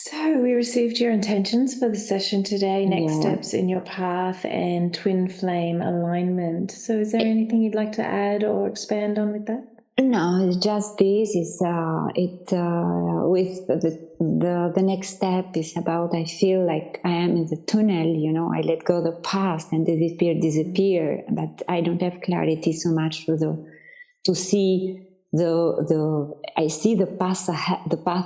So we received your intentions for the session today, next steps in your path and twin flame alignment. So is there anything you'd like to add or expand on with that? No, it's just this is with the next step is about, I feel like I am in the tunnel, I let go the past and disappear, but I don't have clarity so much to see I see the path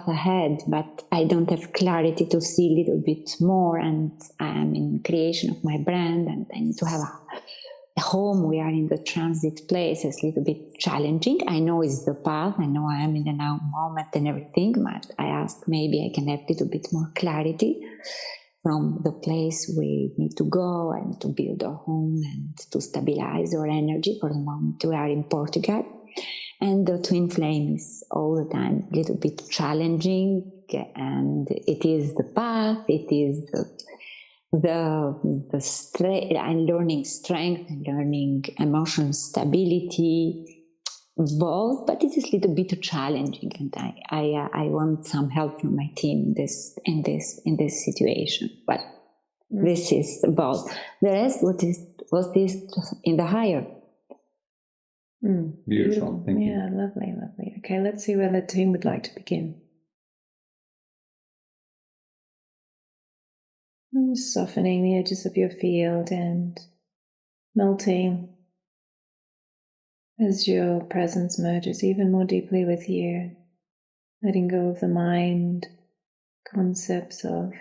ahead, but I don't have clarity to see a little bit more, and I am in creation of my brand and I need to have a home. We are in the transit place. It's a little bit challenging. I know it's the path. I know I am in the now moment and everything, but I asked maybe I can have a little bit more clarity from the place we need to go and to build our home and to stabilize our energy. For the moment we are in Portugal. And the twin flame is all the time a little bit challenging, and it is the path, it is the strength, and learning strength and learning emotional stability, both, but it is a little bit challenging, and I want some help from my team in this situation. But this is both. The rest was this in the higher. Beautiful. Thank you. Yeah, lovely. Okay, let's see where the team would like to begin. Softening the edges of your field and melting as your presence merges even more deeply with you, letting go of the mind concepts of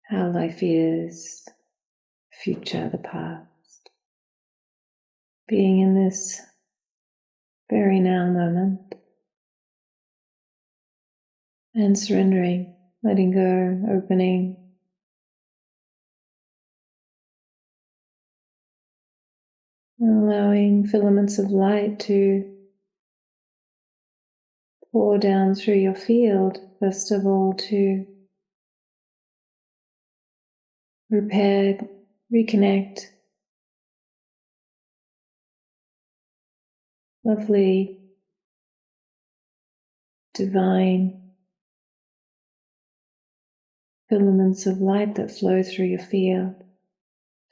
how life is, future, the past. Being in this very now moment and surrendering, letting go, opening, allowing filaments of light to pour down through your field, first of all to repair, reconnect lovely, divine filaments of light that flow through your field,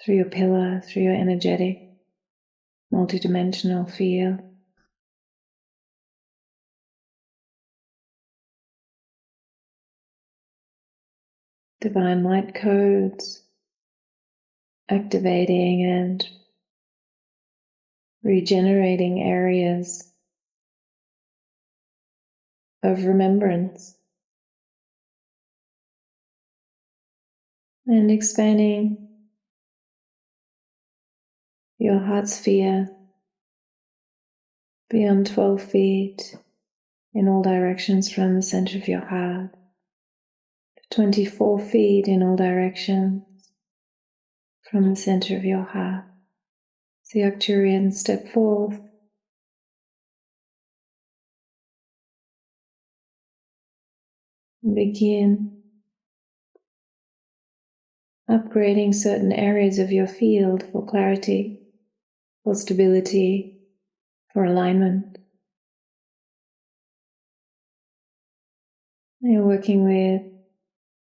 through your pillar, through your energetic, multidimensional field. Divine light codes activating and regenerating areas of remembrance and expanding your heart sphere beyond 12 feet in all directions from the center of your heart, 24 feet in all directions from the center of your heart. The Arcturians step forth, and begin upgrading certain areas of your field for clarity, for stability, for alignment. You're working with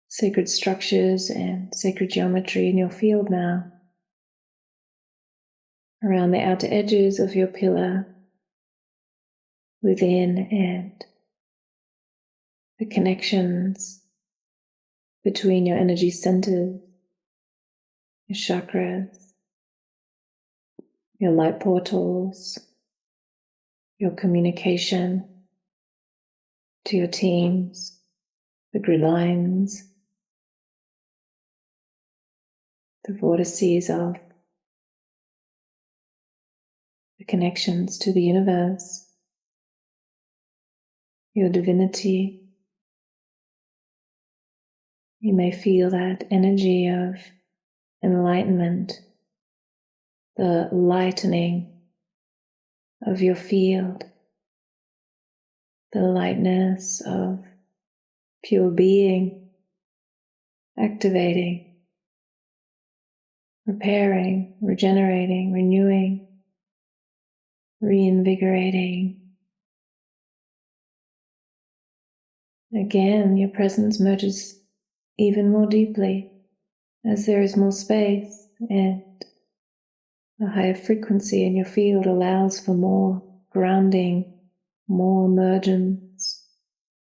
sacred structures and sacred geometry in your field now, around the outer edges of your pillar, within, and the connections between your energy centers, your chakras, your light portals, your communication to your teams, the grid lines, the vortices of the connections to the universe, your divinity. You may feel that energy of enlightenment, the lightening of your field, the lightness of pure being, activating, repairing, regenerating, renewing, reinvigorating. Again, your presence merges even more deeply as there is more space, and a higher frequency in your field allows for more grounding, more emergence,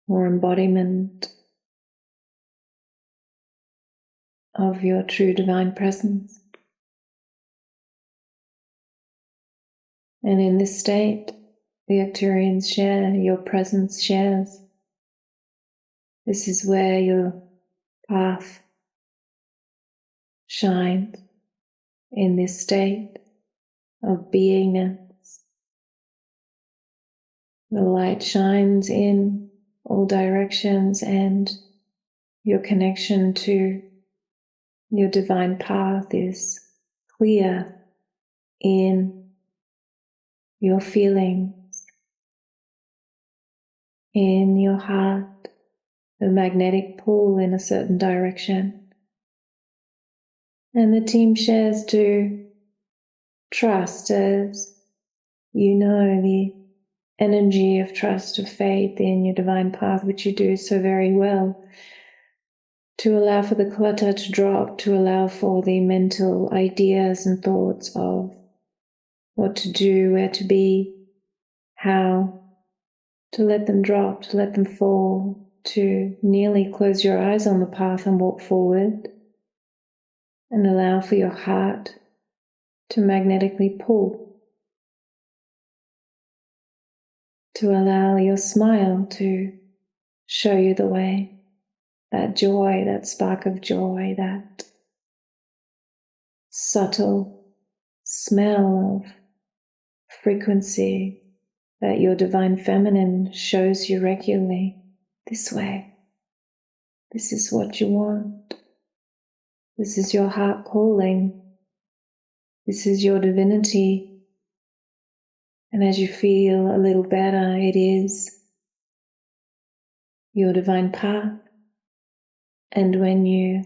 more embodiment of your true divine presence. And in this state, the Arcturians share, your presence shares. This is where your path shines, in this state of beingness. The light shines in all directions, and your connection to your divine path is clear in your feelings, in your heart, the magnetic pull in a certain direction. And the team shares to trust, as you know, the energy of trust, of faith in your divine path, which you do so very well, to allow for the clutter to drop, to allow for the mental ideas and thoughts of what to do, where to be, how, to let them drop, to let them fall, to nearly close your eyes on the path and walk forward, and allow for your heart to magnetically pull, to allow your smile to show you the way, that joy, that spark of joy, that subtle smell of frequency that your divine feminine shows you regularly. This way. This is what you want. This is your heart calling. This is your divinity. And as you feel a little better, it is your divine path. And when you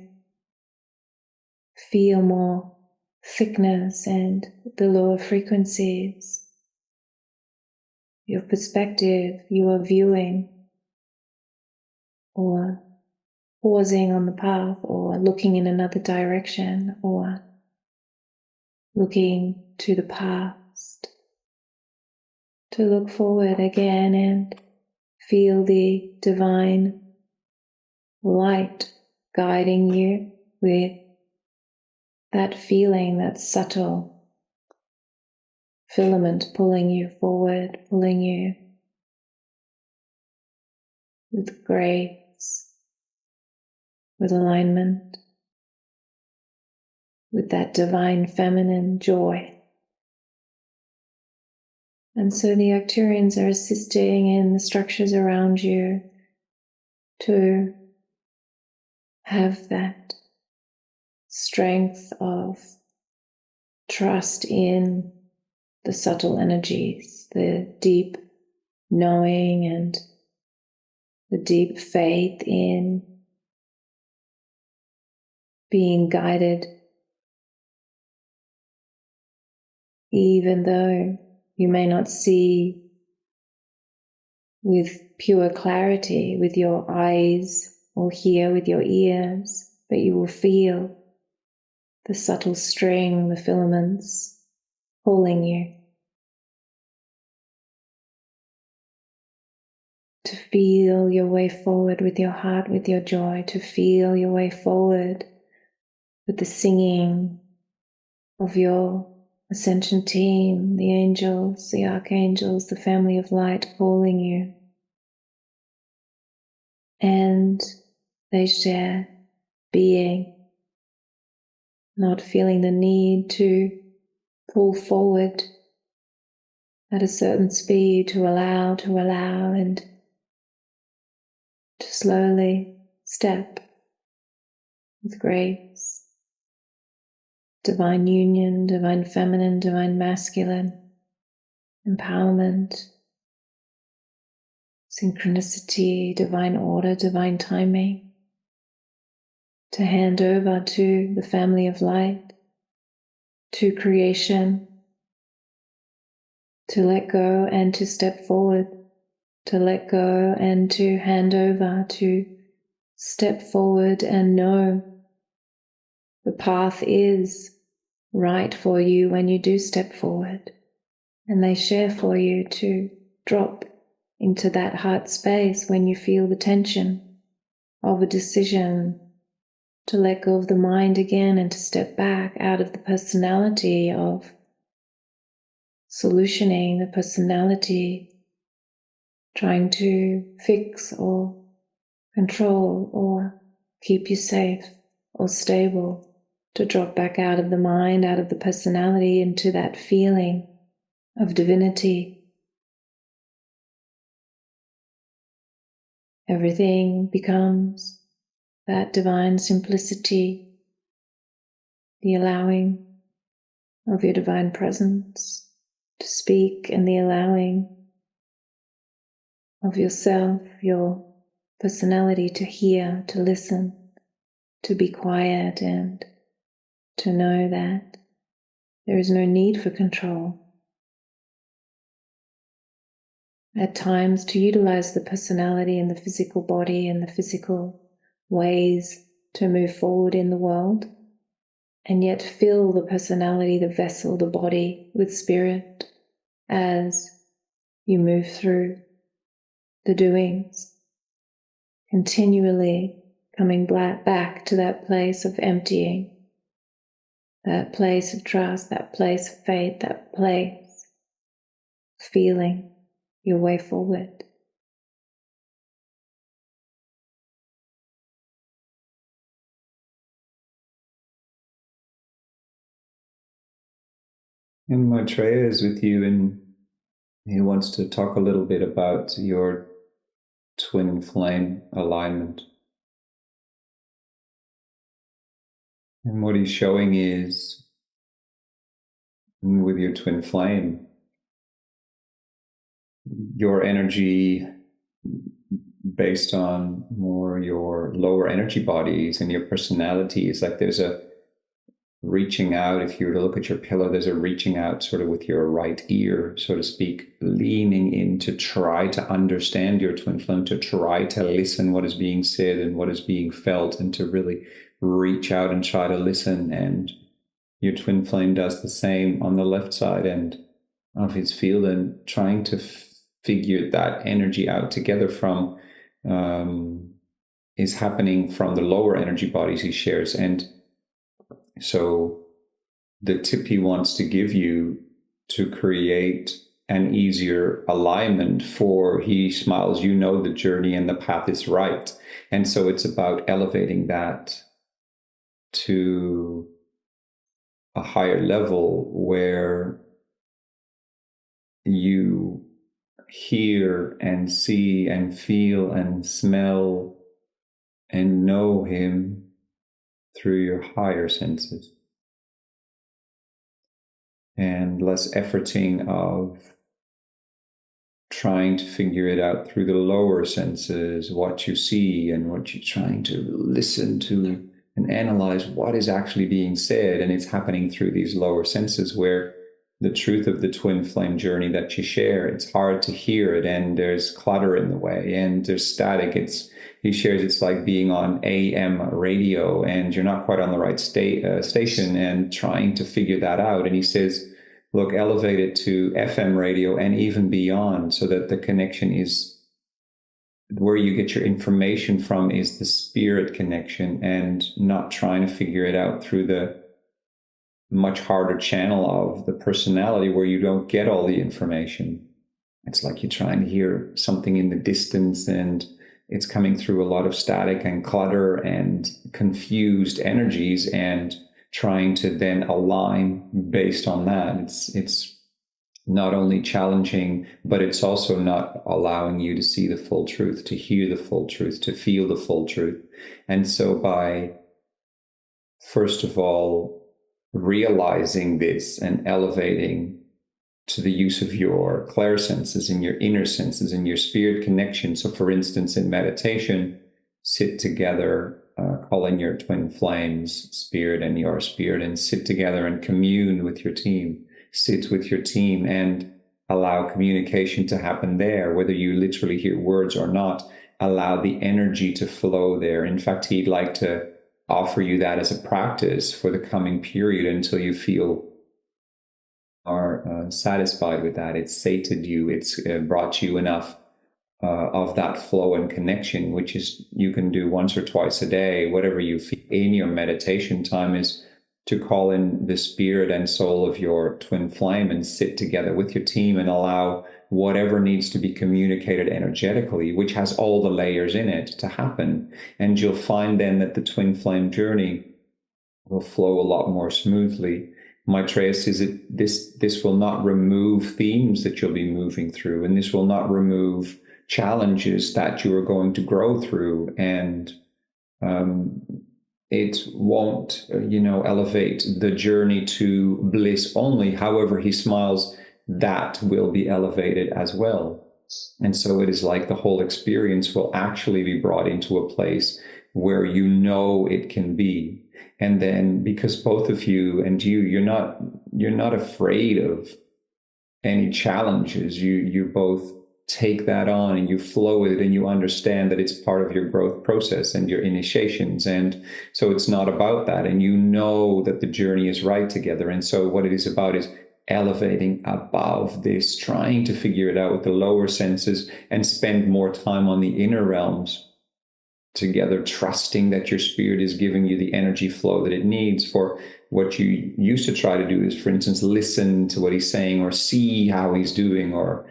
feel more thickness and the lower frequencies, your perspective, you are viewing or pausing on the path, or looking in another direction, or looking to the past, to look forward again and feel the divine light guiding you with that feeling, that subtle filament pulling you forward, pulling you with grace, with alignment, with that divine feminine joy. And so the Arcturians are assisting in the structures around you to have that strength of trust in the subtle energies, the deep knowing and the deep faith in being guided, even though you may not see with pure clarity with your eyes or hear with your ears, but you will feel the subtle string, the filaments pulling you to feel your way forward with your heart, with your joy, to feel your way forward with the singing of your Ascension team, the angels, the archangels, the family of light calling you. And they share being, not feeling the need to pull forward at a certain speed, to allow, and to slowly step with grace. Divine union, divine feminine, divine masculine, empowerment, synchronicity, divine order, divine timing, to hand over to the family of light, to creation, to let go and to step forward to let go and to hand over, to step forward and know the path is right for you when you do step forward. And they share for you to drop into that heart space when you feel the tension of a decision, to let go of the mind again and to step back out of the personality of solutioning, the personality trying to fix or control or keep you safe or stable, to drop back out of the mind, out of the personality into that feeling of divinity. Everything becomes that divine simplicity, the allowing of your divine presence to speak, and the allowing of yourself, your personality to hear, to listen, to be quiet, and to know that there is no need for control. At times, to utilize the personality and the physical body and the physical ways to move forward in the world, and yet fill the personality, the vessel, the body with spirit as you move through the doings, continually coming back to that place of emptying, that place of trust, that place of faith, that place of feeling your way forward. And Maitreya is with you, and he wants to talk a little bit about your twin flame alignment. And what he's showing is, with your twin flame, your energy based on more your lower energy bodies and your personality is like there's a reaching out. If you were to look at your pillow, there's a reaching out sort of with your right ear, so to speak, leaning in to try to understand your twin flame, to try to listen what is being said and what is being felt, and to really reach out and try to listen. And your twin flame does the same on the left side end of his field, and trying to figure that energy out together from is happening from the lower energy bodies he shares. And so the tip he wants to give you to create an easier alignment for, he smiles, you know the journey and the path is right. And so it's about elevating that to a higher level where you hear and see and feel and smell and know him through your higher senses, and less efforting of trying to figure it out through the lower senses, what you see and what you're trying to listen to and analyze what is actually being said. And it's happening through these lower senses, where the truth of the twin flame journey that you share, it's hard to hear it, and there's clutter in the way and there's static. He shares it's like being on AM radio and you're not quite on the right station, and trying to figure that out. And he says, look, elevate it to FM radio and even beyond, so that the connection is where you get your information from is the spirit connection, and not trying to figure it out through the much harder channel of the personality where you don't get all the information. It's like you're trying to hear something in the distance and it's coming through a lot of static and clutter and confused energies, and trying to then align based on that. It's not only challenging, but it's also not allowing you to see the full truth, to hear the full truth, to feel the full truth. And so by, first of all, realizing this and elevating to the use of your clairsenses and your inner senses and your spirit connection. So for instance, in meditation, sit together, call in your twin flames, spirit and your spirit, and sit together and commune with your team. Sit with your team and allow communication to happen there, whether you literally hear words or not. Allow the energy to flow there. In fact, he'd like to offer you that as a practice for the coming period until you feel are satisfied with that. It's sated you. It's brought you enough of that flow and connection, which is you can do once or twice a day, whatever you feel in your meditation time, is to call in the spirit and soul of your twin flame and sit together with your team and allow whatever needs to be communicated energetically, which has all the layers in it, to happen. And you'll find then that the twin flame journey will flow a lot more smoothly. Maitreya says that this will not remove themes that you'll be moving through, and this will not remove challenges that you are going to grow through, and it won't, elevate the journey to bliss only. However, he smiles, that will be elevated as well. And so it is like the whole experience will actually be brought into a place where you know it can be. And then because both of you and you're not afraid of any challenges. You both take that on and you flow with it, and you understand that it's part of your growth process and your initiations. And so it's not about that. And you know that the journey is right together. And so what it is about is elevating above this, trying to figure it out with the lower senses and spend more time on the inner realms together, trusting that your spirit is giving you the energy flow that it needs. For what you used to try to do is, for instance, listen to what he's saying or see how he's doing, or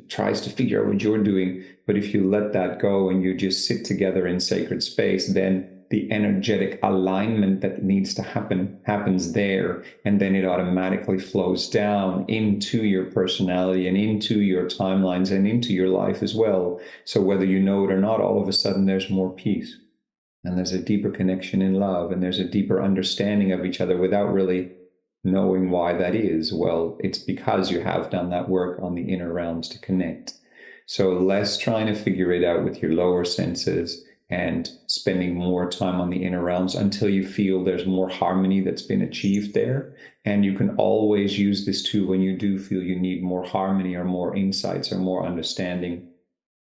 tries to figure out what you're doing. But if you let that go and you just sit together in sacred space, then the energetic alignment that needs to happen happens there, and then it automatically flows down into your personality and into your timelines and into your life as well. So whether you know it or not, all of a sudden there's more peace, and there's a deeper connection in love, and there's a deeper understanding of each other without really knowing why that is. Well, it's because you have done that work on the inner realms to connect. So less trying to figure it out with your lower senses, and spending more time on the inner realms until you feel there's more harmony that's been achieved there. And you can always use this too when you do feel you need more harmony or more insights or more understanding,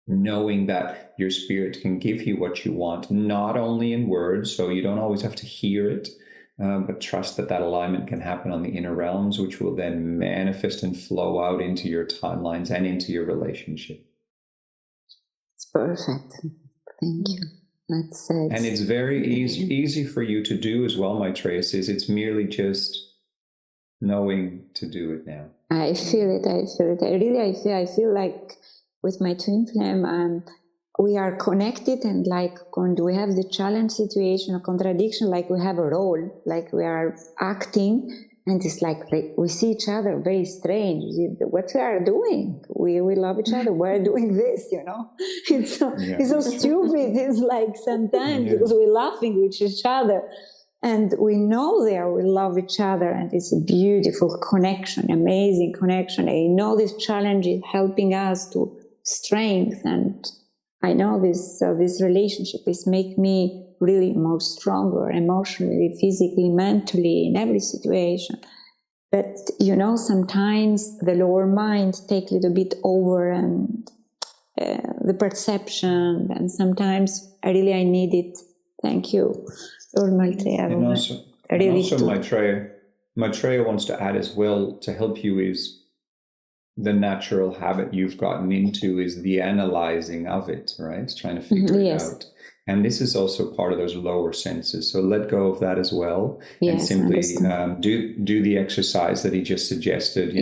knowing that your spirit can give you what you want, not only in words, so you don't always have to hear it, but trust that that alignment can happen on the inner realms, which will then manifest and flow out into your timelines and into your relationship. It's perfect. Thank you. That's it. And it's very easy for you to do as well, Maitreya says. It's merely just knowing to do it now. I feel it. I feel like with my twin flame, we are connected, and like when we have the challenge situation or contradiction, like we have a role, like we are acting. And it's like we see each other very strange. What we are doing? We love each other. We're doing this, It's so stupid. It's like sometimes because we're laughing with each other, and we know we love each other, and it's a beautiful connection, amazing connection. I know this challenge is helping us to strength, and I know this relationship is make me really more stronger emotionally, physically, mentally, in every situation. But, sometimes the lower mind take a little bit over, and the perception, and sometimes I need it. Thank you, Lord Maitreya. And also Maitreya wants to add as well, to help you, is the natural habit you've gotten into is the analyzing of it, right? Trying to figure it out. And this is also part of those lower senses. So let go of that as well. And simply do the exercise that he just suggested,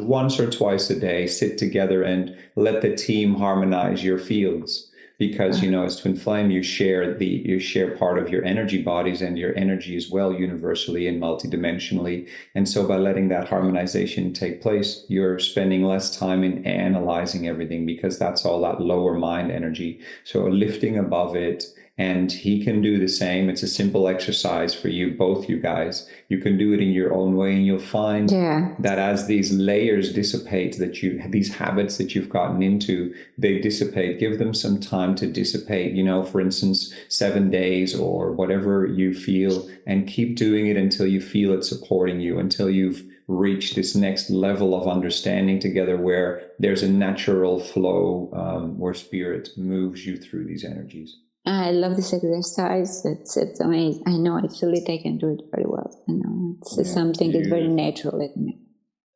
once or twice a day, sit together and let the team harmonize your fields. Because, as twin flame, you share part of your energy bodies and your energy as well, universally and multidimensionally. And so by letting that harmonization take place, you're spending less time in analyzing everything, because that's all that lower mind energy. So lifting above it, and he can do the same. It's a simple exercise for you, both you guys. You can do it in your own way, and you'll find that as these layers dissipate, these habits that you've gotten into, they dissipate. Give them some time to dissipate, for instance, 7 days or whatever you feel, and keep doing it until you feel it supporting you, until you've reach this next level of understanding together where there's a natural flow where spirit moves you through these energies. I love this exercise. It's amazing. I know I feel it. I can do it very well. I know it's something that's very natural at me.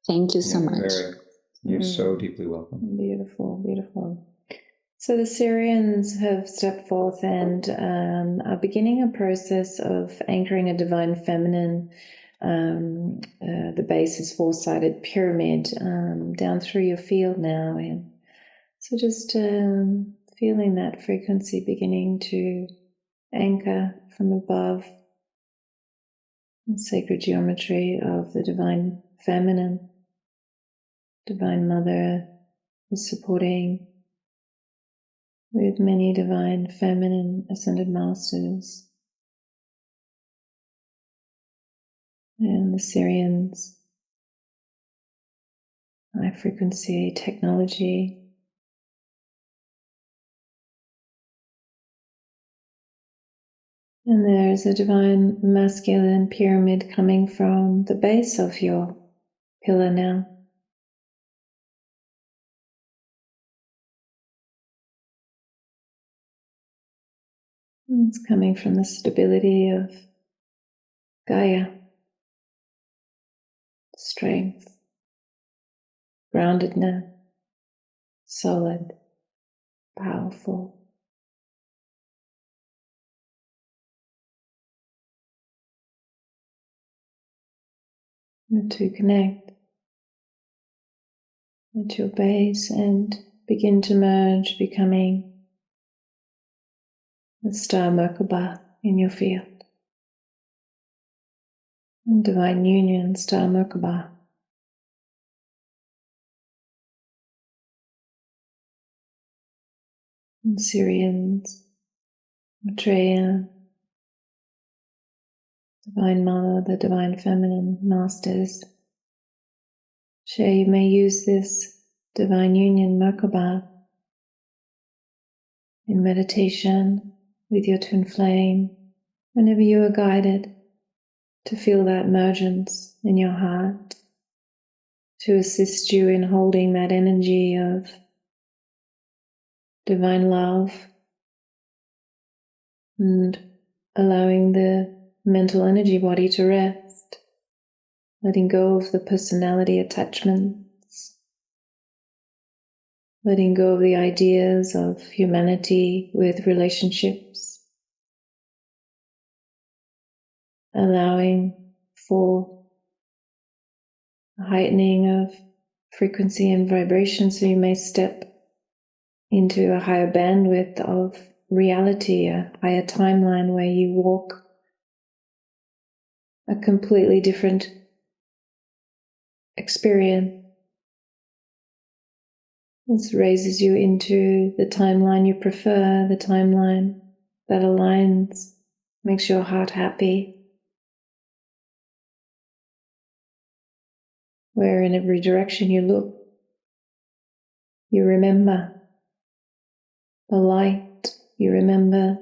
Thank you so much. You're so deeply welcome. Beautiful, beautiful. So the Syrians have stepped forth and are beginning a process of anchoring a divine feminine. The base is four-sided pyramid down through your field now. And so just feeling that frequency beginning to anchor from above. The sacred geometry of the divine feminine. Divine Mother is supporting with many divine feminine ascended masters. And the Syrians, high frequency technology. And there's a divine masculine pyramid coming from the base of your pillar now. It's coming from the stability of Gaia, strength, groundedness, solid, powerful. The two connect at your base and begin to merge, becoming the star Merkaba in your field. And divine union, star Merkaba. And Syrians, Maitreya, Divine Mother, the Divine Feminine Masters. Share, you may use this divine union Merkaba in meditation with your twin flame whenever you are guided to feel that emergence in your heart, to assist you in holding that energy of divine love and allowing the mental energy body to rest, letting go of the personality attachments, letting go of the ideas of humanity with relationships, allowing for a heightening of frequency and vibration so you may step into a higher bandwidth of reality, a higher timeline where you walk a completely different experience. This raises you into the timeline you prefer, the timeline that aligns, makes your heart happy, where in every direction you look, you remember the light, you remember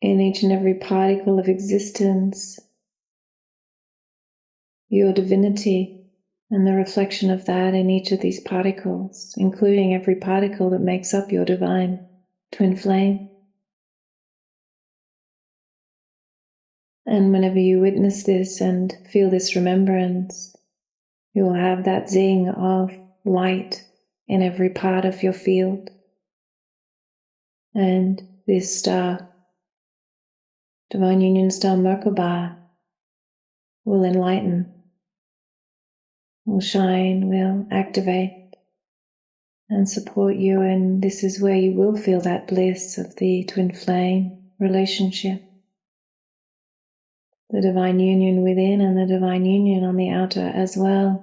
in each and every particle of existence your divinity and the reflection of that in each of these particles, including every particle that makes up your divine twin flame. And whenever you witness this and feel this remembrance, you will have that zing of light in every part of your field. And this star, Divine Union Star Merkaba, will enlighten, will shine, will activate and support you. And this is where you will feel that bliss of the twin flame relationship. The divine union within and the divine union on the outer as well.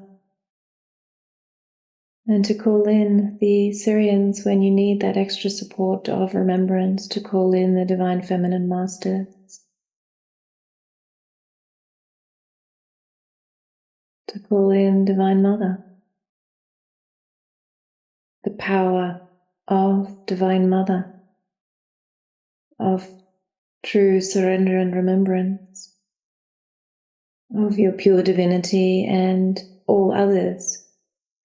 And to call in the Syrians when you need that extra support of remembrance, to call in the divine feminine masters. To call in Divine Mother. The power of Divine Mother, of true surrender and remembrance. of your pure divinity and all others'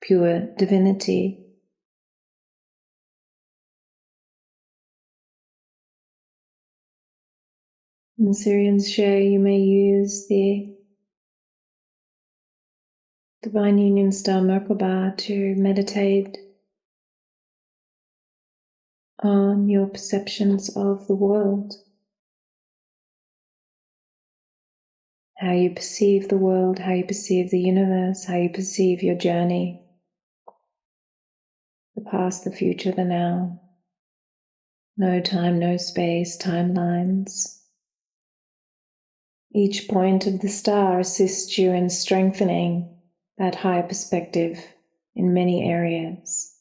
pure divinity. In Syrian's share, you may use the Divine Union Star Merkaba to meditate on your perceptions of the world, how you perceive the world, how you perceive the universe, how you perceive your journey, the past, the future, the now. No time, no space, timelines. Each point of the star assists you in strengthening that higher perspective in many areas.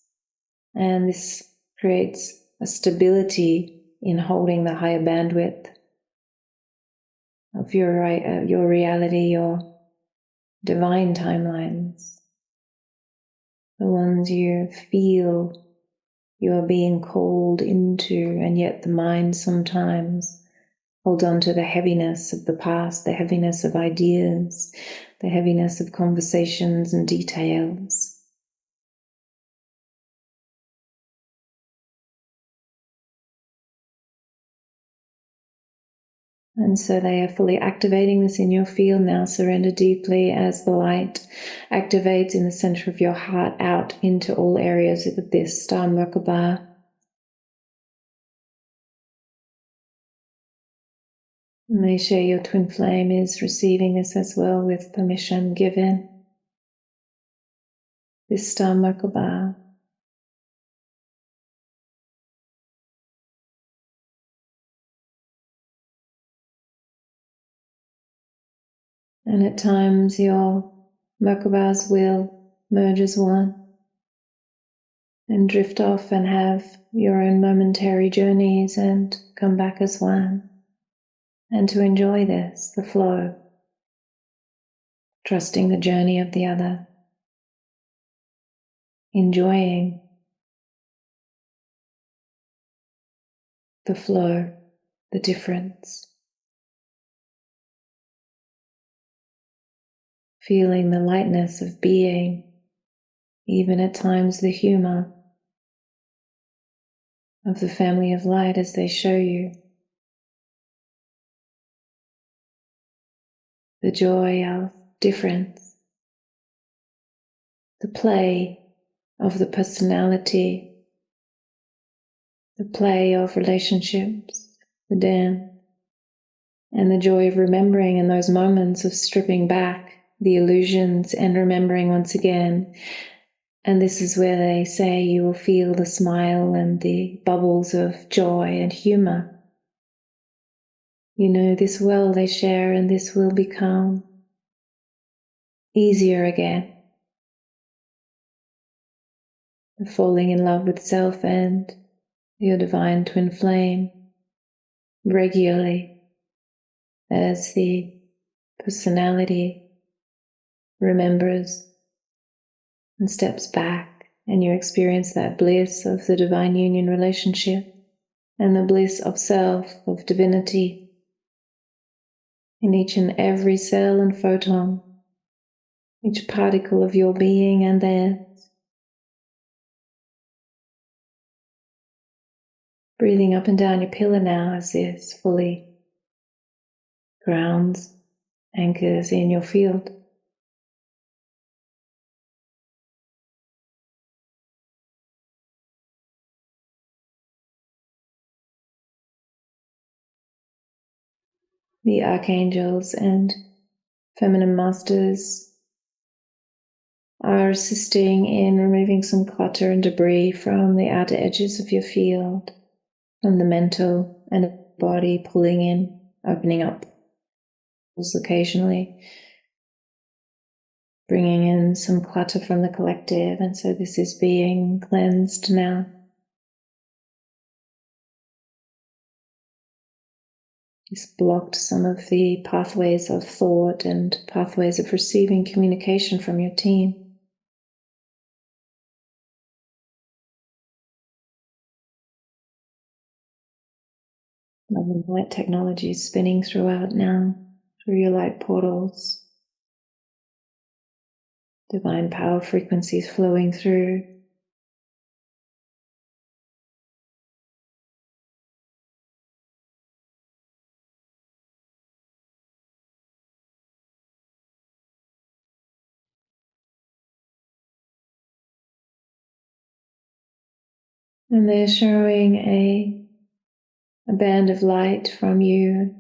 And this creates a stability in holding the higher bandwidth of your reality, your divine timelines, the ones you feel you're being called into, and yet the mind sometimes holds on to the heaviness of the past, the heaviness of ideas, the heaviness of conversations and details. And so they are fully activating this in your field now. Surrender deeply as the light activates in the center of your heart out into all areas of this star Merkaba. May share your twin flame is receiving this as well with permission given. This star Merkaba. And at times your Merkabas will merge as one and drift off and have your own momentary journeys and come back as one. And to enjoy this, the flow, trusting the journey of the other, enjoying the flow, the difference, feeling the lightness of being, even at times the humor of the family of light as they show you the joy of difference, the play of the personality, the play of relationships, the dance, and the joy of remembering in those moments of stripping back the illusions and remembering once again. And this is where they say you will feel the smile and the bubbles of joy and humor. You know this well, they share, and this will become easier again. The falling in love with self and your divine twin flame regularly as the personality remembers and steps back, and you experience that bliss of the divine union relationship and the bliss of self, of divinity in each and every cell and photon, each particle of your being and theirs. Breathing up and down your pillar now as this fully grounds, anchors in your field. The archangels and feminine masters are assisting in removing some clutter and debris from the outer edges of your field, from the mental and body, pulling in, opening up occasionally, bringing in some clutter from the collective, and so this is being cleansed now. This blocked some of the pathways of thought and pathways of receiving communication from your team. Love and light technology is spinning throughout now, through your light portals, divine power frequencies flowing through. And they're showing a band of light from you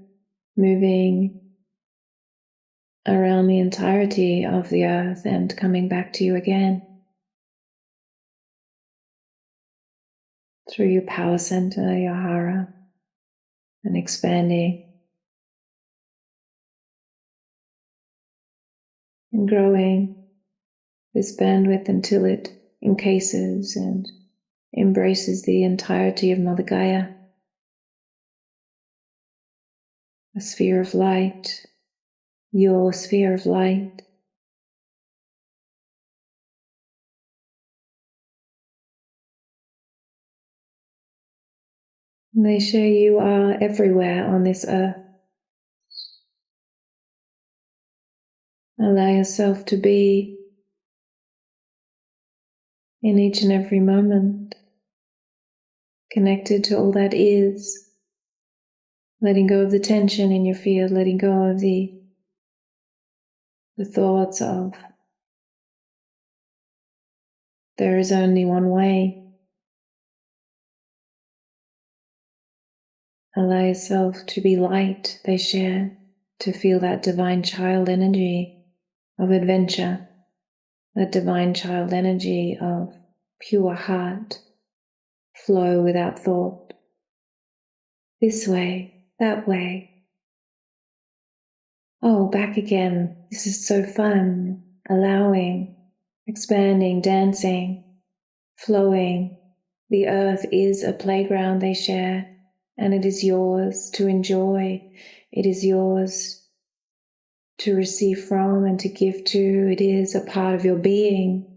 moving around the entirety of the earth and coming back to you again through your power center, your hara, and expanding and growing this bandwidth until it encases and embraces the entirety of Mother Gaia, a sphere of light, your sphere of light. And they show you are everywhere on this earth. Allow yourself to be in each and every moment, connected to all that is, letting go of the tension in your field, letting go of the thoughts of there is only one way. Allow yourself to be light, they share, to feel that divine child energy of adventure, that divine child energy of pure heart, flow without thought. This way, that way. Oh, back again. This is so fun. Allowing, expanding, dancing, flowing. The earth is a playground they share, and it is yours to enjoy. It is yours to receive from and to give to. It is a part of your being.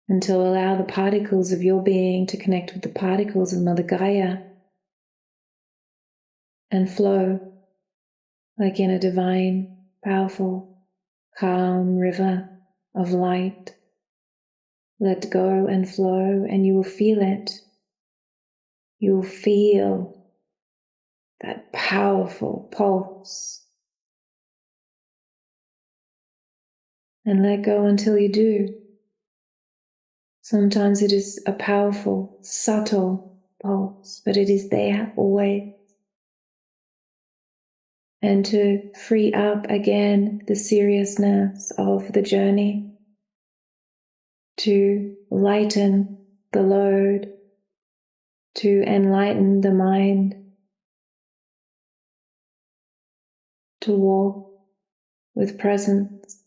And to allow the particles of your being to connect with the particles of Mother Gaia and flow like in a divine, powerful, calm river of light. Let go and flow, and you will feel it. You will feel that powerful pulse. And let go until you do. Sometimes it is a powerful, subtle pulse, but it is there always. And to free up again the seriousness of the journey, to lighten the load, to enlighten the mind, to walk with presence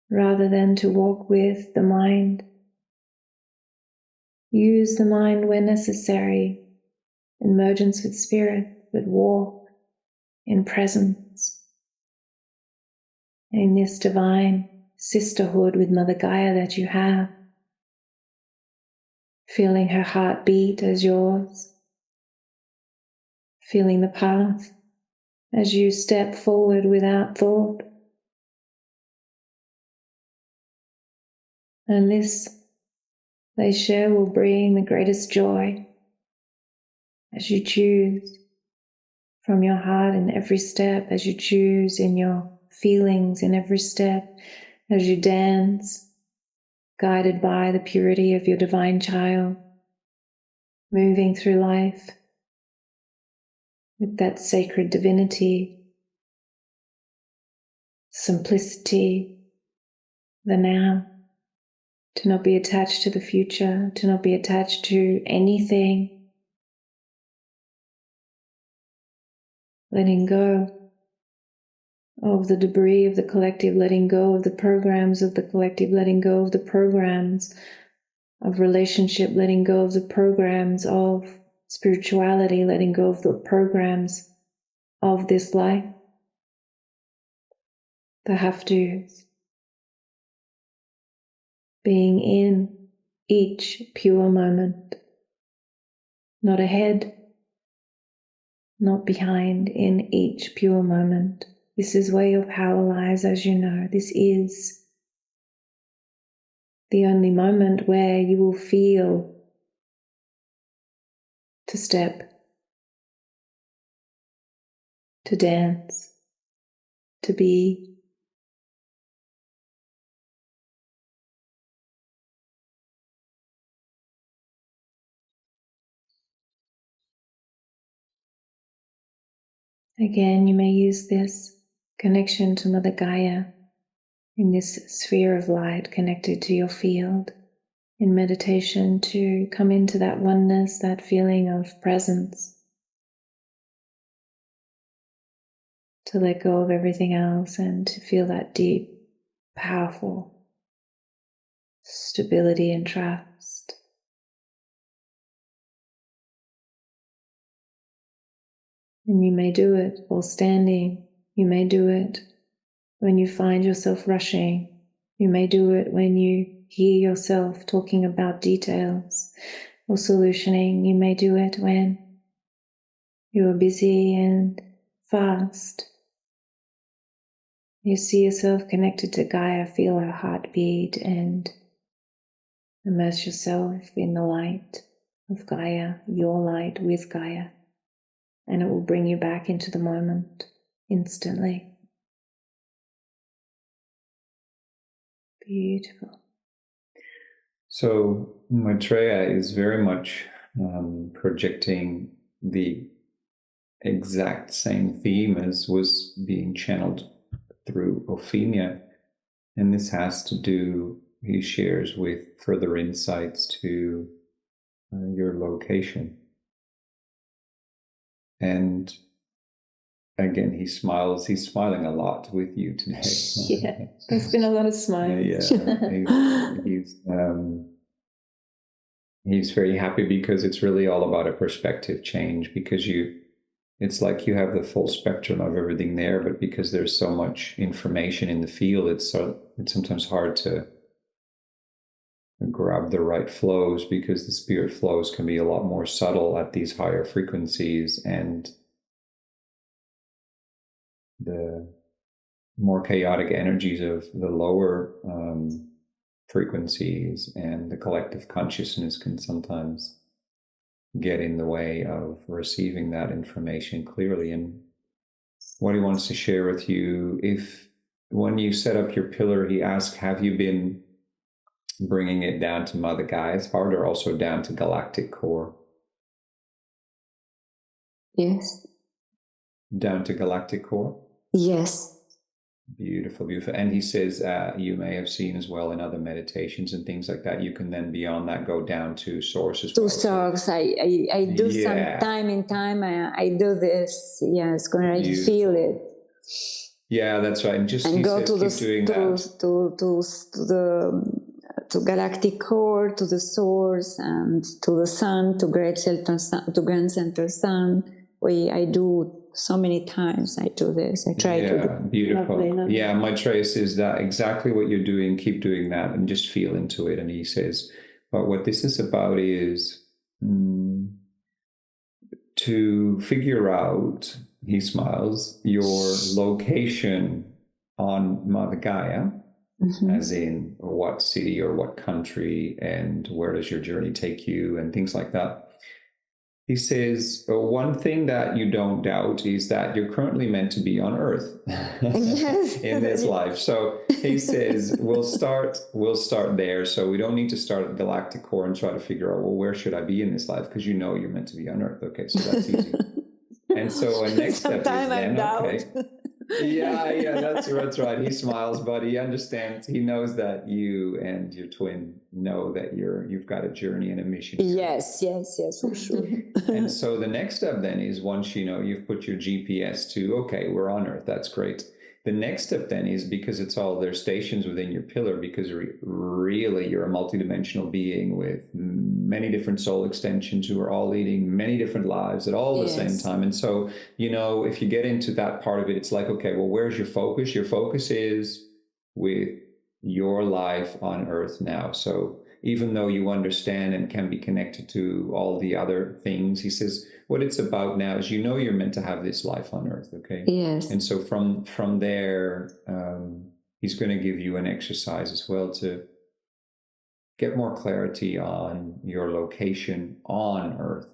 rather than to walk with the mind. Use the mind where necessary, emergence with spirit, but walk in presence, in this divine sisterhood with Mother Gaia that you have, feeling her heart beat as yours, feeling the path as you step forward without thought. And this, they share, will bring the greatest joy as you choose from your heart in every step, as you choose in your feelings in every step, as you dance, guided by the purity of your divine child, moving through life with that sacred divinity, simplicity, the now, to not be attached to the future, to not be attached to anything, letting go of the debris of the collective, letting go of the programs of the collective, letting go of the programs of relationship, letting go of the programs of spirituality, letting go of the programs of this life, the have-tos, being in each pure moment, not ahead, not behind, in each pure moment, This is where your power lies, as you know. This is the only moment where you will feel to step, to dance, to be. Again, you may use this connection to Mother Gaia in this sphere of light connected to your field in meditation to come into that oneness, that feeling of presence, to let go of everything else and to feel that deep, powerful stability and trust. And you may do it while standing. You may do it when you find yourself rushing. You may do it when you hear yourself talking about details or solutioning. You may do it when you are busy and fast. You see yourself connected to Gaia, feel her heartbeat and immerse yourself in the light of Gaia, your light with Gaia. And it will bring you back into the moment instantly. Beautiful. So Maitreya is very much projecting the exact same theme as was being channeled through Opheana. And this has to do, he shares, with further insights to your location. And again, he smiles. He's smiling a lot with you today. Yeah, there's been a lot of smiles. He's very happy because it's really all about a perspective change, because it's like you have the full spectrum of everything there, but because there's so much information in the field, it's sometimes hard to grab the right flows, because the spirit flows can be a lot more subtle at these higher frequencies, and the more chaotic energies of the lower frequencies and the collective consciousness can sometimes get in the way of receiving that information clearly. And what he wants to share with you, if when you set up your pillar, he asked, have you been bringing it down to Mother Gaia's heart or also down to galactic core? Yes. Down to galactic core? Yes. Beautiful, beautiful. And he says, you may have seen as well in other meditations and things like that, you can then beyond that go down to source as well. To source. I do some time in time. I do this. Yes, when I feel it. Yeah, that's right. And just and go to the to galactic core, to the source, and to the sun, to great center sun, to grand center sun. I do so many times. I do this. I try to do. Beautiful. Lovely. Yeah, Maitreya says that exactly what you're doing. Keep doing that and just feel into it. And he says, but what this is about is to figure out, he smiles, your location on Mother Gaia, as in what city or what country and where does your journey take you and things like that. He says, one thing that you don't doubt is that you're currently meant to be on Earth in this life. So he says, we'll start there. So we don't need to start at galactic core and try to figure out, well, where should I be in this life? Because you know you're meant to be on Earth. Okay, so that's easy. And so a next step is then, okay. Yeah, that's right. He smiles, but he understands. He knows that you and your twin know that you've got a journey and a mission. Yes, for sure. And so the next step then is, once you've put your GPS to, okay, we're on Earth, that's great. The next step then is, because it's all their stations within your pillar, because really you're a multidimensional being with many different soul extensions who are all leading many different lives at all the same time. And so, if you get into that part of it, it's like, okay, well, where's your focus? Your focus is with your life on Earth now. So even though you understand and can be connected to all the other things, he says, what it's about now is, you're meant to have this life on Earth, okay? Yes. And so from there, he's going to give you an exercise as well to get more clarity on your location on Earth.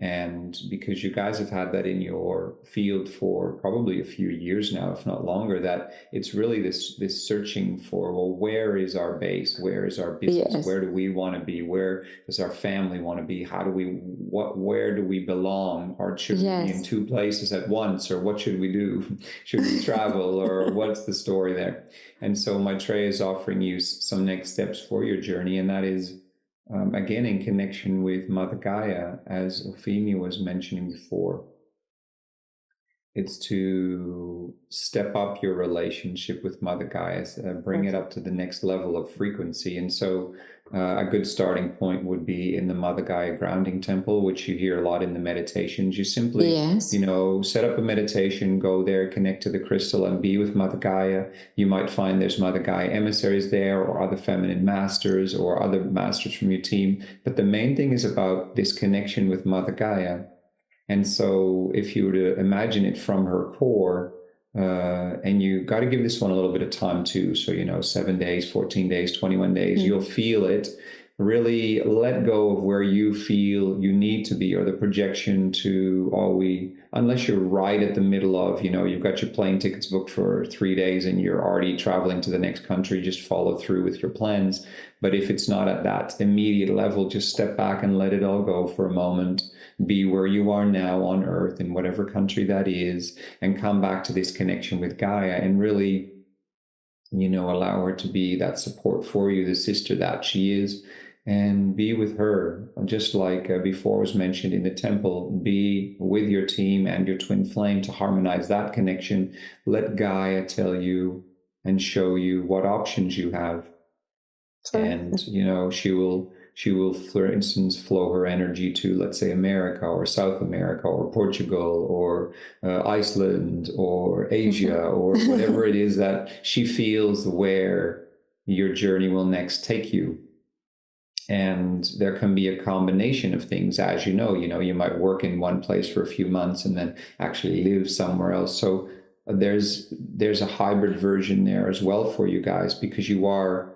And because you guys have had that in your field for probably a few years now, if not longer, that it's really this searching for, well, where is our base? Where is our business? Yes. Where do we want to be? Where does our family want to be? Where do we belong? Or should we be in two places at once? Or what should we do? Should we travel? Or what's the story there? And so Maitreya is offering you some next steps for your journey, and that is, again, in connection with Mother Gaia, as Opheana was mentioning before, it's to step up your relationship with Mother Gaia, bring it up to the next level of frequency. And so a good starting point would be in the Mother Gaia grounding temple, which you hear a lot in the meditations. You simply, set up a meditation, go there, connect to the crystal, and be with Mother Gaia. You might find there's Mother Gaia emissaries there, or other feminine masters, or other masters from your team. But the main thing is about this connection with Mother Gaia. And so if you were to imagine it from her core, and you got to give this one a little bit of time too. So, 7 days, 14 days, 21 days, you'll feel it. Really let go of where you feel you need to be, or the projection to, unless you're right at the middle of, you've got your plane tickets booked for 3 days and you're already traveling to the next country, just follow through with your plans. But if it's not at that immediate level, just step back and let it all go for a moment. Be where you are now on Earth, in whatever country that is, and come back to this connection with Gaia, and really, allow her to be that support for you, the sister that she is, and be with her. Just like before was mentioned in the temple, be with your team and your twin flame to harmonize that connection. Let Gaia tell you and show you what options you have. And, she will, for instance, flow her energy to, let's say, America or South America or Portugal or Iceland or Asia or whatever it is that she feels where your journey will next take you. And there can be a combination of things, as you might work in one place for a few months and then actually live somewhere else. So there's a hybrid version there as well for you guys, because you are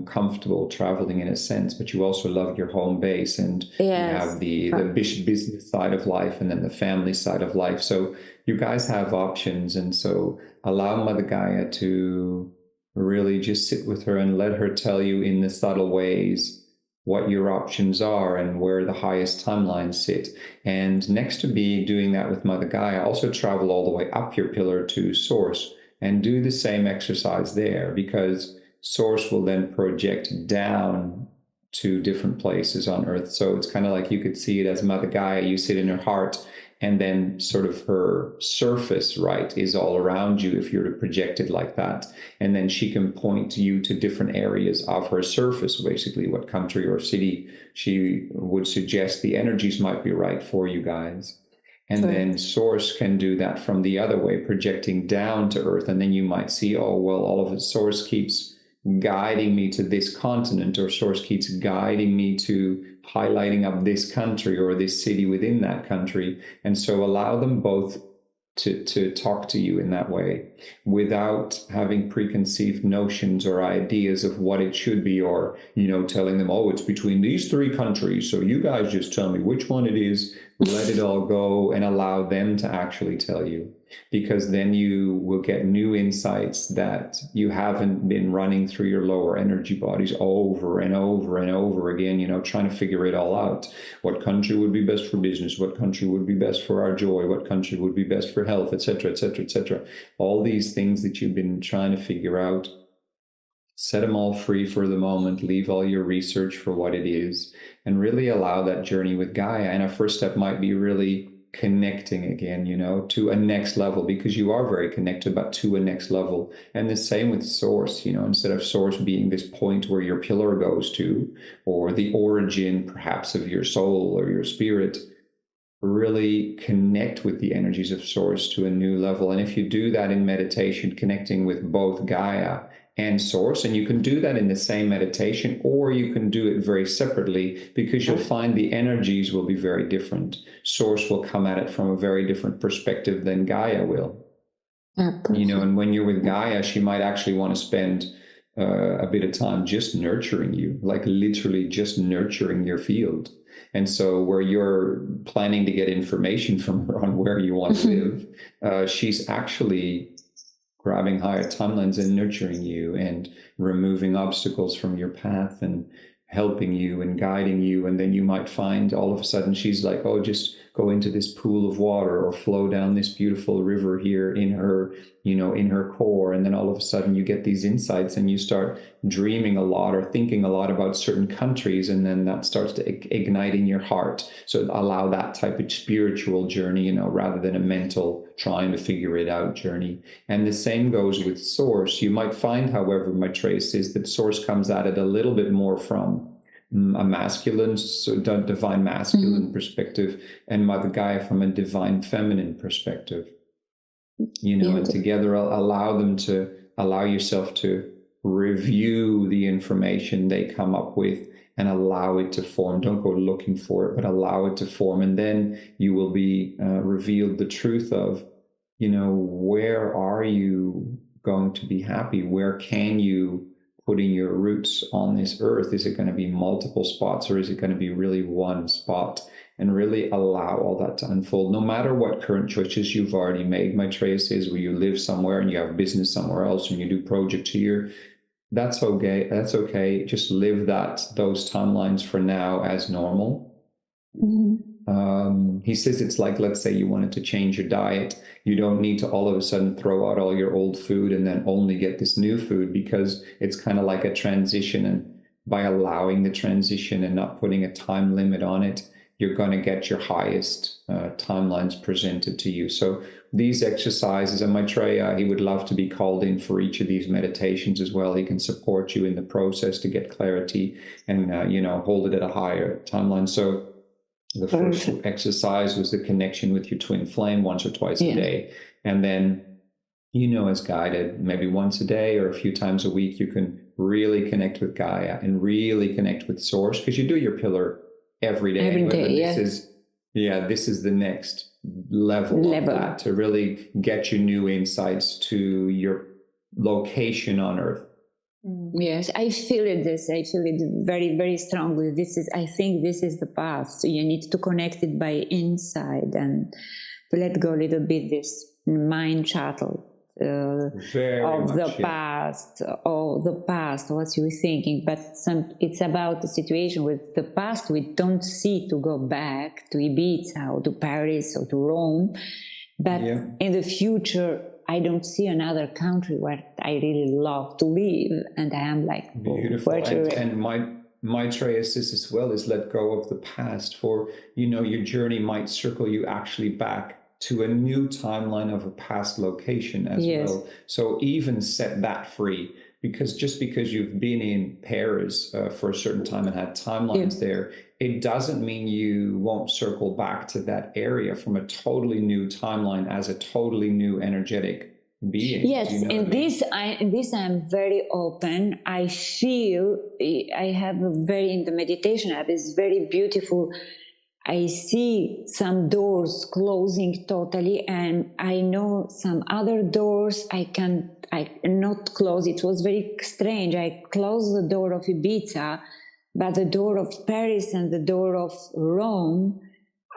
comfortable traveling in a sense, but you also love your home base, and you have the business side of life and then the family side of life. So you guys have options. And so allow Mother Gaia to really just sit with her and let her tell you in the subtle ways what your options are and where the highest timelines sit. And next to be doing that with Mother Gaia, also travel all the way up your pillar to Source and do the same exercise there, because Source will then project down to different places on Earth. So it's kind of like, you could see it as Mother Gaia, you sit in her heart, and then sort of her surface, right, is all around you if you're to project it like that. And then she can point you to different areas of her surface, basically what country or city she would suggest the energies might be right for you guys. And then Source can do that from the other way, projecting down to Earth. And then you might see, oh, well, all of it, Source keeps guiding me to this continent, or Source keeps guiding me to highlighting up this country or this city within that country. And so allow them both to talk to you in that way, without having preconceived notions or ideas of what it should be, or telling them, oh, it's between these 3 countries, so you guys just tell me which one it is. Let it all go and allow them to actually tell you, because then you will get new insights that you haven't been running through your lower energy bodies over and over and over again, trying to figure it all out. What country would be best for business? What country would be best for our joy? What country would be best for health, etc., etc., etc. All these things that you've been trying to figure out, set them all free for the moment, leave all your research for what it is, and really allow that journey with Gaia. And a first step might be really connecting again, to a next level, because you are very connected, but to a next level. And the same with Source, instead of Source being this point where your pillar goes to, or the origin perhaps of your soul or your spirit, really connect with the energies of Source to a new level. And if you do that in meditation, connecting with both Gaia and source. And you can do that in the same meditation, or you can do it very separately, because you'll find the energies will be very different. Source will come at it from a very different perspective than Gaia will. You know, and when you're with Gaia, she might actually want to spend a bit of time just nurturing you, like literally just nurturing your field. And so where you're planning to get information from her on where you want to live, she's actually grabbing higher timelines and nurturing you and removing obstacles from your path and helping you and guiding you. And then you might find all of a sudden she's like, oh, just go into this pool of water or flow down this beautiful river here in her, you know, in her core. And then all of a sudden you get these insights and you start dreaming a lot or thinking a lot about certain countries. And then that starts to ignite in your heart. So allow that type of spiritual journey, you know, rather than a mental trying to figure it out journey. And the same goes with source. You might find, however, Maitreya is that source comes at it a little bit more from a masculine, so divine masculine perspective, and Mother Gaia from a divine feminine perspective. You know, and together allow yourself to review the information they come up with and allow it to form. Don't go looking for it, but allow it to form. And then you will be revealed the truth of, you know, where are you going to be happy? Where can you put in your roots on this earth? Is it going to be multiple spots, or is it going to be really one spot? And really allow all that to unfold, no matter what current choices you've already made. Maitreya says, where you live somewhere and you have business somewhere else and you do projects here, that's okay. That's okay. Just live those timelines for now as normal. He says it's like, let's say you wanted to change your diet. You don't need to all of a sudden throw out all your old food and then only get this new food, because it's kind of like a transition. And by allowing the transition and not putting a time limit on it, you're going to get your highest timelines presented to you. So these exercises, and Maitreya, he would love to be called in for each of these meditations as well. He can support you in the process to get clarity and, you know, hold it at a higher timeline. So the first exercise was the connection with your twin flame once or twice a day. And then, you know, as guided, maybe once a day or a few times a week, you can really connect with Gaia and really connect with Source, because you do your pillar every day. Every day, this is the next level of that, to really get you new insights to your location on Earth. Yes, I feel it. I feel it very, very strongly. I think this is the path. So you need to connect it by inside to let go a little bit this mind shuttle of the past, what you're thinking. But it's about the situation with the past. We don't see to go back to Ibiza or to Paris or to Rome. But in the future, I don't see another country where I really love to live. And I am like, beautiful. And Maitreya says as well, is let go of the past, for, you know, your journey might circle you actually back to a new timeline of a past location as well. So even set that free, because just because you've been in Paris for a certain time and had timelines there, it doesn't mean you won't circle back to that area from a totally new timeline as a totally new energetic being. Yes, in this I'm very open. I feel I have in the meditation app is very beautiful. I see some doors closing totally, and I know some other doors I not close. It was very strange. I closed the door of Ibiza, but the door of Paris and the door of Rome,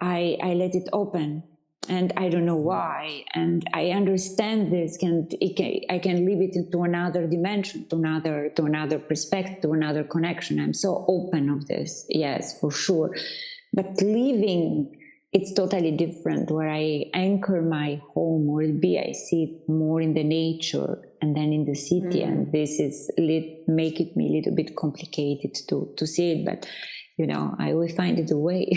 I let it open. And I don't know why. And I understand this. I can leave it into another dimension, to another perspective, to another connection. I'm so open of this. Yes, for sure. But living, it's totally different. Where I anchor my home will be, I see it more in the nature and then in the city. And this is make it me a little bit complicated to see it. But, you know, I will find it a way.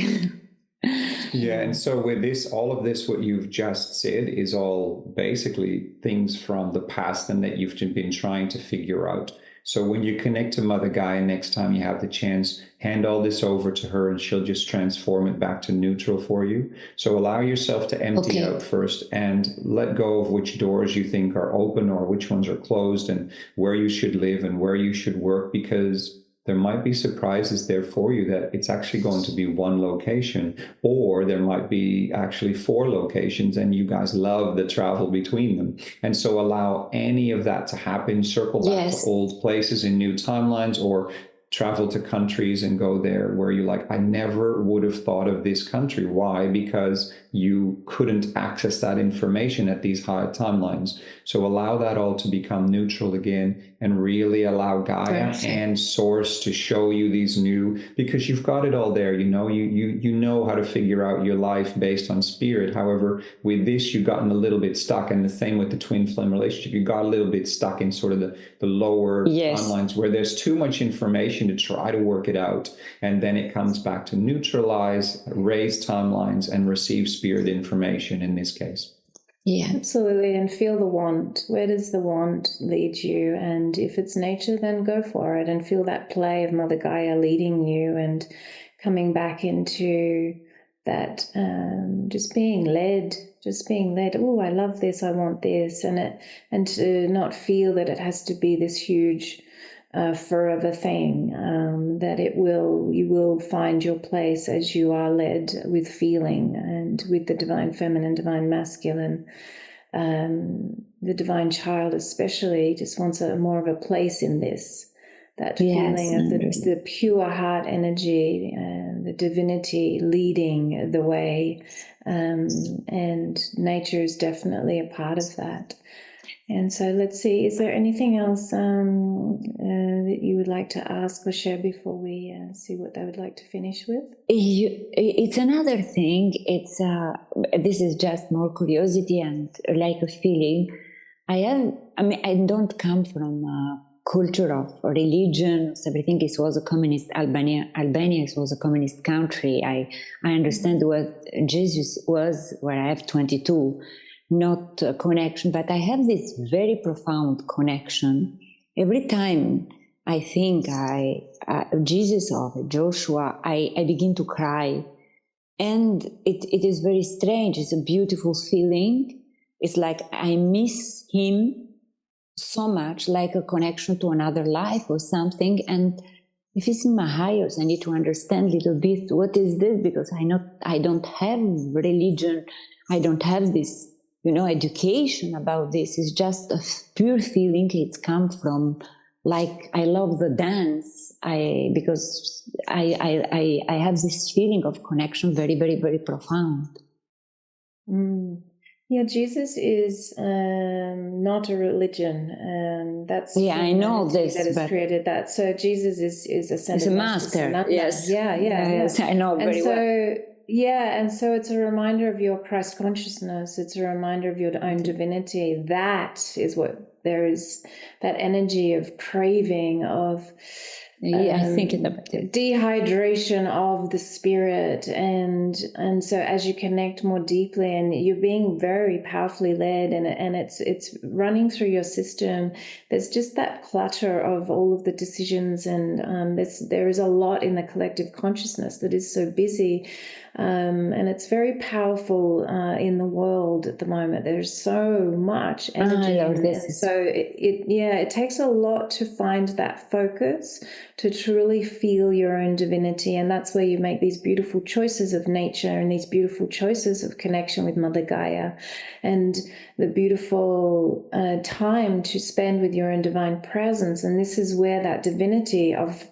Yeah, and so with this, all of this, what you've just said is all basically things from the past and that you've been trying to figure out. So when you connect to Mother Gaia next time you have the chance, hand all this over to her and she'll just transform it back to neutral for you. So allow yourself to empty out first and let go of which doors you think are open or which ones are closed and where you should live and where you should work, because there might be surprises there for you that it's actually going to be one location, or there might be actually 4 locations and you guys love the travel between them. And so allow any of that to happen, circle back to old places in new timelines, or travel to countries and go there where you're like, I never would have thought of this country. Why? Because you couldn't access that information at these higher timelines. So allow that all to become neutral again and really allow Gaia and Source to show you these new, because you've got it all there. You know how to figure out your life based on spirit. However, with this, you've gotten a little bit stuck. And the same with the twin flame relationship, you got a little bit stuck in sort of the lower timelines where there's too much information to try to work it out. And then it comes back to neutralize, raise timelines, and receive spirit information in this case. Yeah, absolutely. And feel the want. Where does the want lead you? And if it's nature, then go for it and feel that play of Mother Gaia leading you and coming back into that, just being led. Oh, I love this. I want this. And to not feel that it has to be this huge forever thing, that you will find your place as you are led with feeling and with the divine feminine, divine masculine. The divine child especially just wants more of a place in this, that feeling of the pure heart energy, the divinity leading the way, and nature is definitely a part of that. And so let's see, is there anything else that you would like to ask or share before we see what they would like to finish with? It's another thing. This is just more curiosity and like a feeling. I don't come from a culture of religion. Everything was a communist Albania was a communist country. I understand what Jesus was where I have 22. Not a connection, but I have this very profound connection. Every time I think Jesus or Joshua, I begin to cry. And it is very strange. It's a beautiful feeling. It's like I miss him so much, like a connection to another life or something. And if it's in my highest, I need to understand a little bit what is this, because I don't have religion. I don't have this education about this. Is just a pure feeling. It's come from, like, I love the dance. Because I have this feeling of connection, very, very, very profound. Yeah, Jesus is not a religion. That's I know this that has created that. So Jesus is a master. Yes. Yes, I know very well. Yeah, and so it's a reminder of your Christ consciousness. It's a reminder of your own divinity. That is what there is, that energy of craving, of I think about it. Dehydration of the spirit. And so as you connect more deeply and you're being very powerfully led and it's running through your system, there's just that clutter of all of the decisions, and there is a lot in the collective consciousness that is so busy. And it's very powerful in the world at the moment. There's so much energy. So it takes a lot to find that focus, to truly feel your own divinity. And that's where you make these beautiful choices of nature and these beautiful choices of connection with Mother Gaia, and the beautiful time to spend with your own divine presence. And this is where that divinity of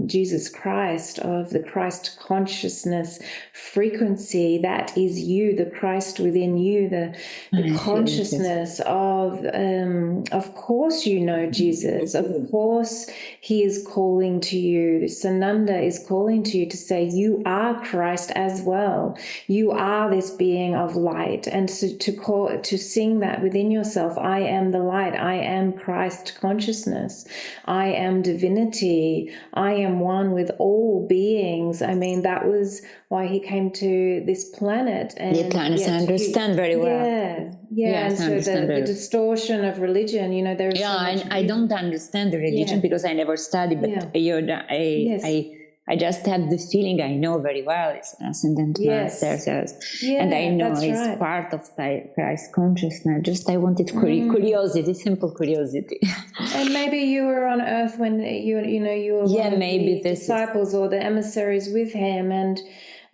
Jesus Christ, of the Christ consciousness frequency, that is you, the Christ within you, the consciousness of course you know Jesus, of course he is calling to you. Sananda is calling to you to say you are Christ as well. You are this being of light, and to sing that within yourself. I am the light. I am Christ consciousness. I am divinity. I am one with all beings. I mean, that was why he came to this planet. And yes, I understand very well. Yeah. Yes, and so the distortion of religion, you know, there's so much I don't understand the religion because I never studied, but I just have the feeling I know very well it's ascendant masters, and I know it's part of Christ consciousness. Just I wanted curiosity, simple curiosity. And maybe you were on Earth when you were one of the disciples or the emissaries with him,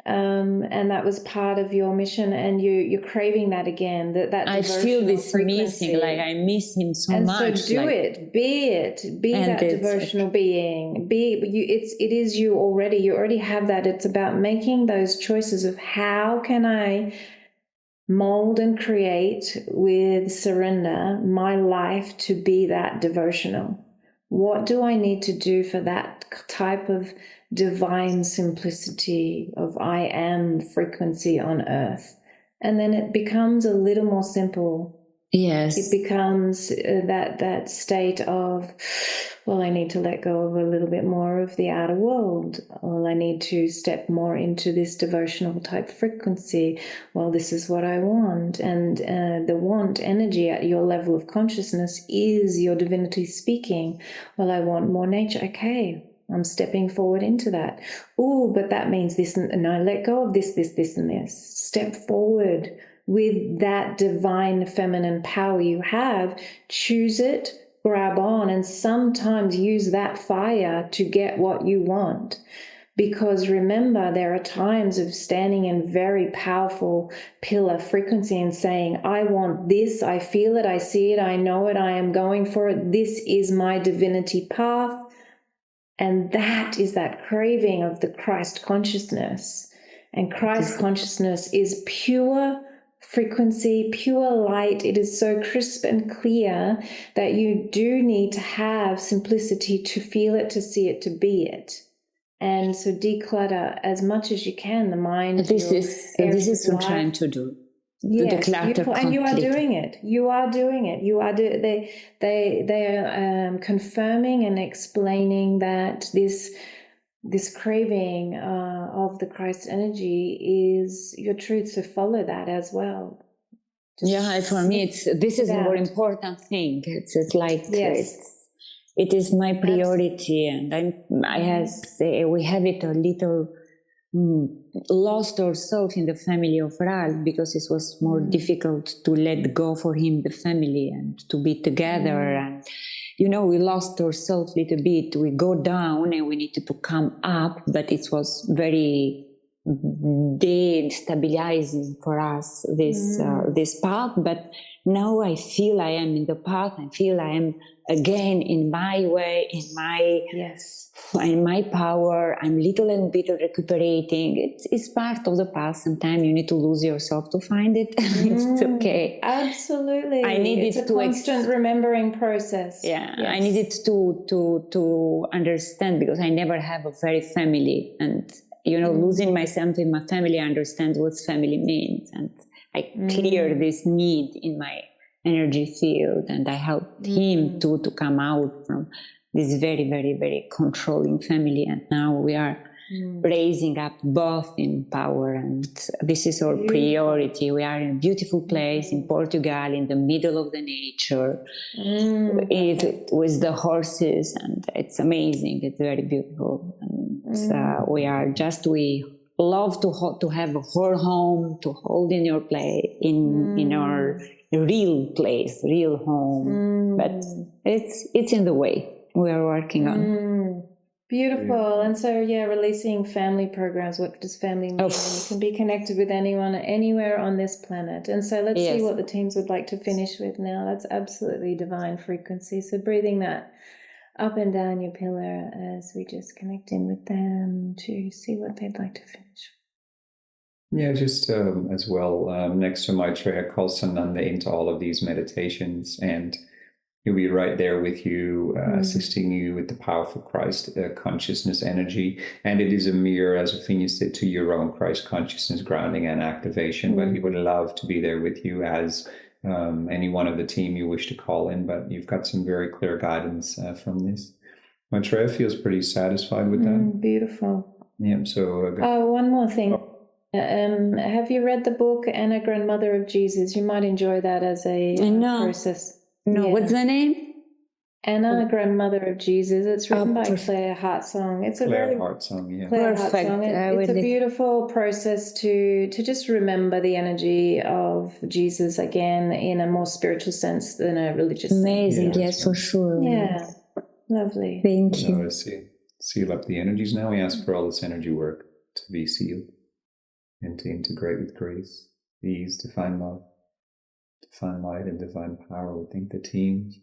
and that was part of your mission, and you're craving that again. That I feel this frequency. Missing, like I miss him so much. And so be that devotional being. It is you already. You already have that. It's about making those choices of how can I mold and create with surrender my life to be that devotional. What do I need to do for that type of divine simplicity of I am frequency on earth? And then it becomes a little more simple. Yes. It becomes that state of, well, I need to let go of a little bit more of the outer world. Well, I need to step more into this devotional type frequency. Well, this is what I want. And the want energy at your level of consciousness is your divinity speaking. Well, I want more nature. Okay, I'm stepping forward into that. Oh, but that means this, and I let go of this, and this. Step forward with that divine feminine power you have. Choose it, grab on, and sometimes use that fire to get what you want. Because remember, there are times of standing in very powerful pillar frequency and saying, I want this, I feel it, I see it, I know it, I am going for it, this is my divinity path. And that is that craving of the Christ consciousness. And Christ consciousness is pure frequency, pure light. It is so crisp and clear that you do need to have simplicity to feel it, to see it, to be it. And so declutter as much as you can the mind. This is what I'm trying to do. Yes, beautiful, and you are doing it. You are doing it. You are they are confirming and explaining that this craving of the Christ energy is your truth. So follow that as well. For me, this is a more important thing. It's like it is my priority, and we have it a little lost ourselves in the family of Ralph because it was more difficult to let go for him the family and to be together, and we lost ourselves a little bit. We go down and we needed to come up, but it was very destabilizing for us this path. But now I feel I am in the path. I feel I am again in my way, in my power. I'm little and bit recuperating. It's part of the path. Sometimes you need to lose yourself to find it. It's okay. Absolutely. I needed it's a constant remembering process. Yeah, yes. I needed to understand because I never have a very family, and losing myself in my family, I understand what family means, and I clear this need in my energy field, and I helped him to come out from this very, very, very controlling family, and now we are raising up both in power, and this is our priority. We are in a beautiful place in Portugal, in the middle of the nature, with the horses, and it's amazing. It's very beautiful. And we love to have a whole home, to hold in your place, in our real place, real home. But it's in the way. We are working on. Beautiful. And so, releasing family programs. What does family mean? And you can be connected with anyone, anywhere on this planet. And so let's see what the teams would like to finish with now. That's absolutely divine frequency. So breathing that up and down your pillar as we just connect in with them to see what they'd like to finish. Yeah, just as well, next to Maitreya, call Sananda into all of these meditations, and he'll be right there with you, assisting you with the powerful Christ consciousness energy. And it is a mirror, as Opheana said, to your own Christ consciousness grounding and activation. But he would love to be there with you as any one of the team you wish to call in. But you've got some very clear guidance from this. Maitreya feels pretty satisfied with that. Beautiful. Yeah, so... one more thing. Have you read the book Anna, Grandmother of Jesus? You might enjoy that as a process. No, what's the name? Anna, Grandmother of Jesus. It's written by Claire Hartsong. It's a Claire Hartsong, yeah. Claire Hartsong. It's a beautiful process to just remember the energy of Jesus again in a more spiritual sense than a religious sense. Amazing, yes, for sure. Yeah, lovely. Thank you. Seal up the energies now. We ask for all this energy work to be sealed and to integrate with grace, ease, divine love, divine light, and divine power. We thank the teams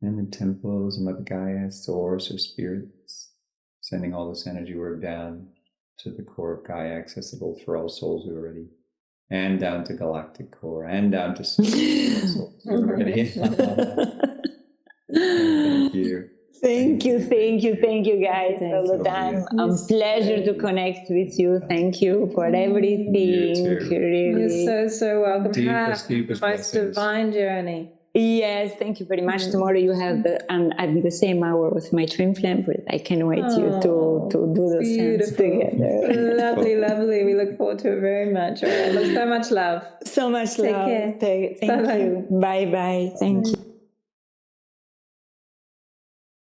and the temples, Mother Gaia, source or spirits, sending all this energy work down to the core of Gaia, accessible for all souls who are ready, and down to galactic core, and down to souls who are ready. Thank you. Thank you guys all the time. Pleasure to connect with you. Thank you for everything. Really. You're so welcome. Deepest Most divine journey. Yes, thank you very much. Tomorrow you have at the same hour with my twin flame. I can't wait to do the sense together. Lovely. We look forward to it very much. All right. So much love. So much Take love. Care. Thank you. Bye. Thank you.